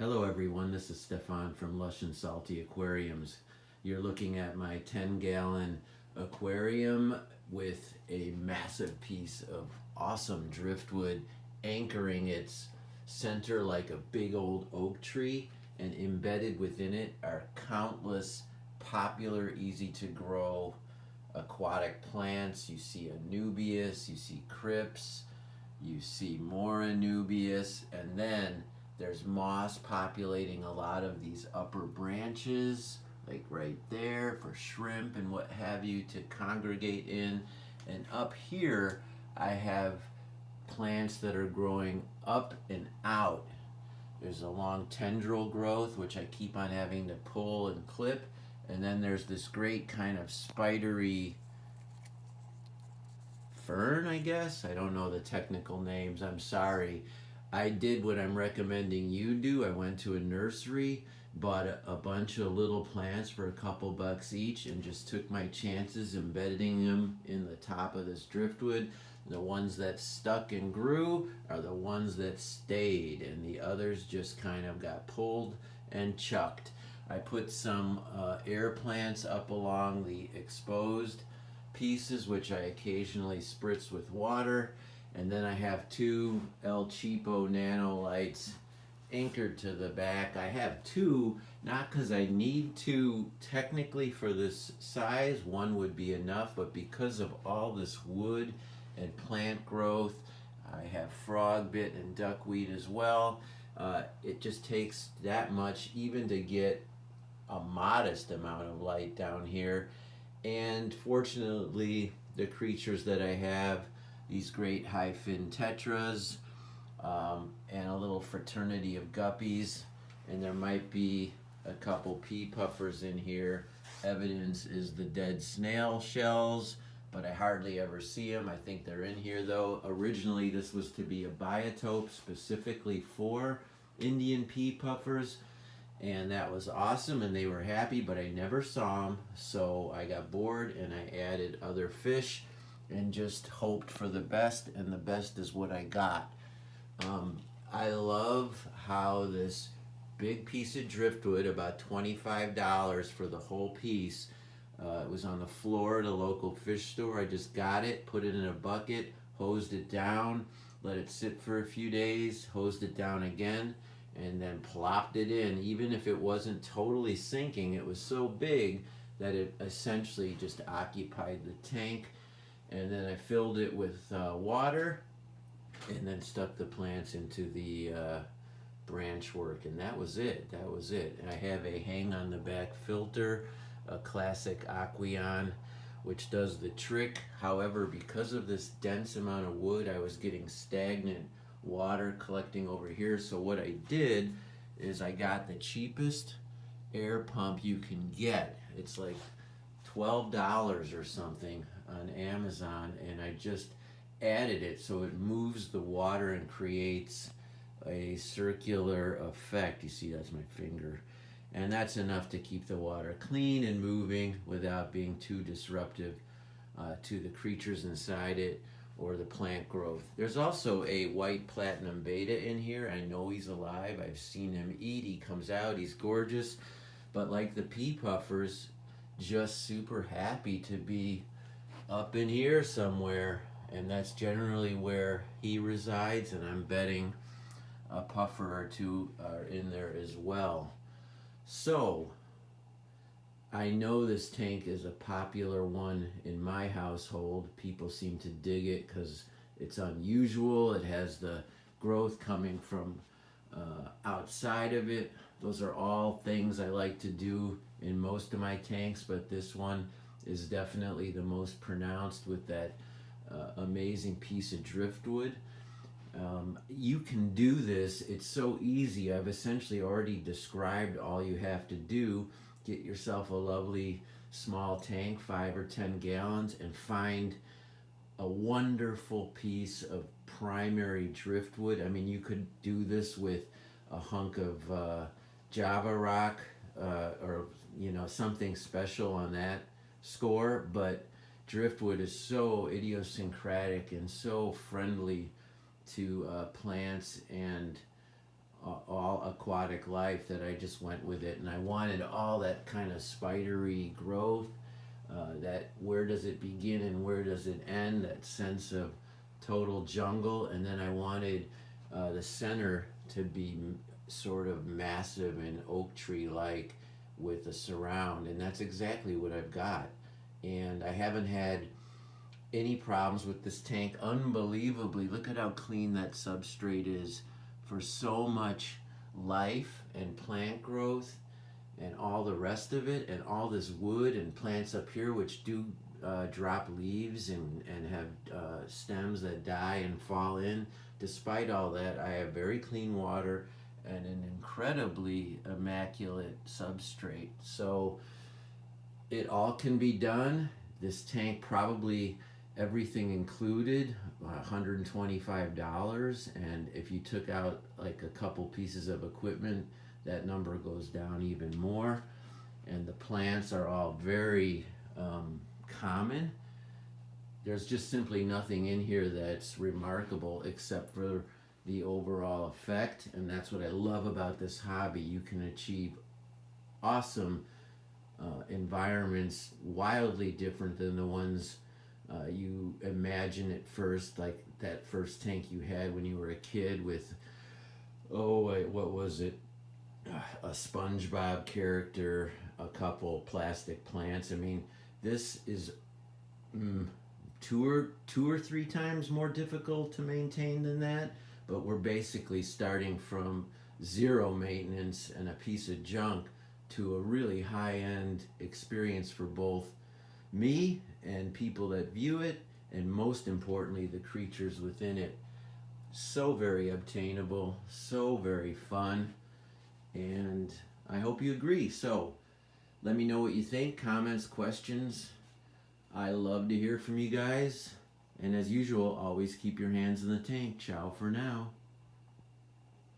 Hello everyone, this is Stefan from Lush&SaltyAquariums. You're looking at my 10-gallon aquarium with a massive piece of awesome driftwood anchoring its center like a big old oak tree, and embedded within it are countless popular, easy to grow aquatic plants. You see Anubias, you see Crypts, you see more Anubias, and then there's moss populating a lot of these upper branches, like right there for shrimp and what have you to congregate in. And up here, I have plants that are growing up and out. There's a long tendril growth, which I keep on having to pull and clip. And then there's this great kind of spidery fern, I guess. I don't know the technical names, I'm sorry. I did what I'm recommending you do. I went to a nursery, bought a bunch of little plants for a couple bucks each, and just took my chances embedding them in the top of this driftwood. The ones that stuck and grew are the ones that stayed, and the others just kind of got pulled and chucked. I put some air plants up along the exposed pieces, which I occasionally spritz with water. And then I have two El Cheapo Nano lights anchored to the back. I have two, not because I need two technically for this size, one would be enough, but because of all this wood and plant growth, I have frog bit and duckweed as well. It just takes that much even to get a modest amount of light down here. And fortunately, the creatures that I have, these great high fin tetras, and a little fraternity of guppies, and there might be a couple pea puffers in here. Evidence is the dead snail shells, but I hardly ever see them. I think they're in here though. Originally this was to be a biotope specifically for Indian pea puffers, and that was awesome and they were happy, but I never saw them, so I got bored and I added other fish and just hoped for the best, and the best is what I got. I love how this big piece of driftwood, about $25 for the whole piece, it was on the floor at a local fish store. I just got it, put it in a bucket, hosed it down, let it sit for a few days, hosed it down again, and then plopped it in. Even if it wasn't totally sinking, it was so big that it essentially just occupied the tank. And then I filled it with water, and then stuck the plants into the branch work, and that was it. And I have a hang on the back filter, a classic Aqueon, which does the trick. However, because of this dense amount of wood, I was getting stagnant water collecting over here. So what I did is I got the cheapest air pump you can get. It's like $12 or something on Amazon, and I just added it so it moves the water and creates a circular effect. You see, that's my finger, and that's enough to keep the water clean and moving without being too disruptive to the creatures inside it or the plant growth. There's also a white platinum beta in here. I know he's alive. I've seen him eat. He comes out. He's gorgeous, but like the pea puffers, just super happy to be up in here somewhere, and that's generally where he resides, and I'm betting a puffer or two are in there as well. So I know this tank is a popular one in my household. People seem to dig it because it's unusual. It has the growth coming from outside of it. Those are all things I like to do in most of my tanks, but this one is definitely the most pronounced with that amazing piece of driftwood. You can do this. It's so easy. I've essentially already described all you have to do. Get yourself a lovely small tank, 5 or 10 gallons, and find a wonderful piece of primary driftwood. I mean, you could do this with a hunk of Java rock, or something special on that score, but driftwood is so idiosyncratic and so friendly to plants and all aquatic life that I just went with it, and I wanted all that kind of spidery growth, that where does it begin and where does it end, that sense of total jungle. And then I wanted the center to be sort of massive and oak tree like with a surround, and that's exactly what I've got. And I haven't had any problems with this tank. Unbelievably, look at how clean that substrate is for so much life and plant growth and all the rest of it, and all this wood and plants up here which do drop leaves and have stems that die and fall in. Despite all that, I have very clean water and an incredibly immaculate substrate. So it all can be done. This tank, probably everything included, $125. And if you took out like a couple pieces of equipment, that number goes down even more. And the plants are all very common. There's just simply nothing in here that's remarkable except for the overall effect. And that's what I love about this hobby. You can achieve awesome environments, wildly different than the ones you imagine at first, like that first tank you had when you were a kid with, oh wait, what was it? A SpongeBob character, a couple plastic plants. I mean, this is two or three times more difficult to maintain than that, but we're basically starting from zero maintenance and a piece of junk to a really high-end experience for both me and people that view it, and most importantly, the creatures within it. So very obtainable, so very fun, and I hope you agree. So let me know what you think, comments, questions. I love to hear from you guys, and as usual, always keep your hands in the tank. Ciao for now.